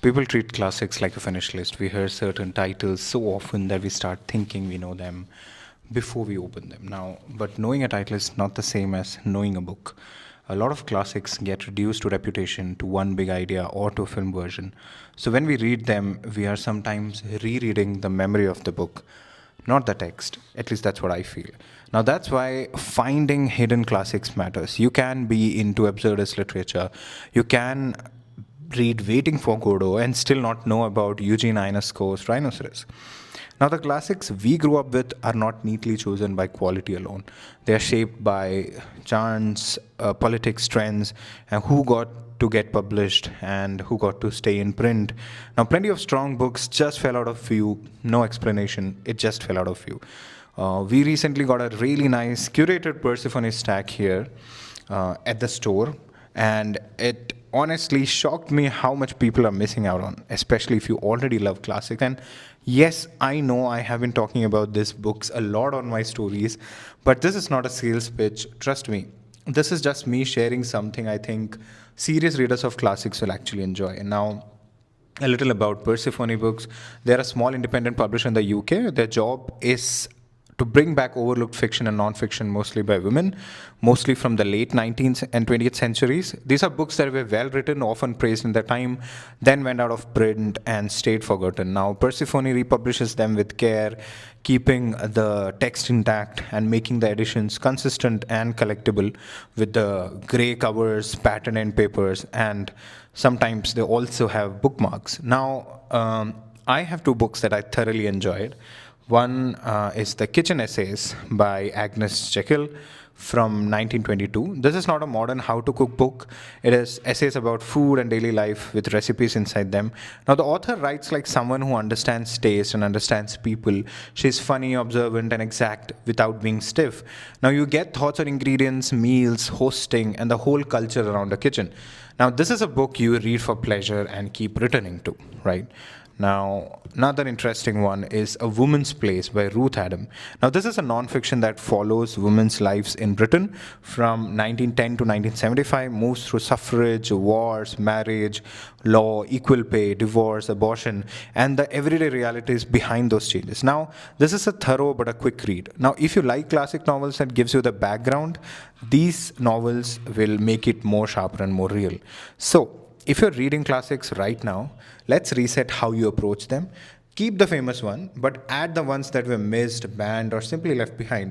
People treat classics like a finished list. We hear certain titles so often that we start thinking we know them before we open them. Now, but knowing a title is not the same as knowing a book. A lot of classics get reduced to reputation, to one big idea, or to a film version. So when we read them, we are sometimes rereading the memory of the book, not the text. At least that's what I feel. Now, that's why finding hidden classics matters. You can be into absurdist literature. You can read Waiting for Godot and still not know about Eugene Ionesco's Rhinoceros. Now, the classics we grew up with are not neatly chosen by quality alone. They are shaped by chance, politics, trends, and who got to get published and who got to stay in print. Now, plenty of strong books just fell out of view, no explanation, it just fell out of view. We recently got a really nice curated Persephone stack here at the store, and it honestly shocked me how much people are missing out on, especially if you already love classics. And yes, I know I have been talking about these books a lot on my stories, but this is not a sales pitch, trust me. This is just me sharing something I think serious readers of classics will actually enjoy. And now, a little about Persephone books. They're a small independent publisher in the UK. Their job is to bring back overlooked fiction and non-fiction, mostly by women, mostly from the late 19th and 20th centuries. These are books that were well written, often praised in their time, then went out of print and stayed forgotten. Now, Persephone republishes them with care, keeping the text intact and making the editions consistent and collectible with the gray covers, pattern end papers, and sometimes they also have bookmarks. Now, I have two books that I thoroughly enjoyed. One is The Kitchen Essays by Agnes Jekyll from 1922. This is not a modern how to cook book. It is essays about food and daily life with recipes inside them. Now, the author writes like someone who understands taste and understands people. She's funny, observant, and exact without being stiff. Now, you get thoughts on ingredients, meals, hosting, and the whole culture around the kitchen. Now, this is a book you read for pleasure and keep returning to, right? Now, another interesting one is A Woman's Place by Ruth Adam. Now, this is a nonfiction that follows women's lives in Britain from 1910 to 1975, moves through suffrage, wars, marriage, law, equal pay, divorce, abortion, and the everyday realities behind those changes. Now, this is a thorough but a quick read. Now, if you like classic novels that gives you the background, these novels will make it more sharper and more real. So, if you're reading classics right now, let's reset how you approach them. Keep the famous one, but add the ones that were missed, banned, or simply left behind.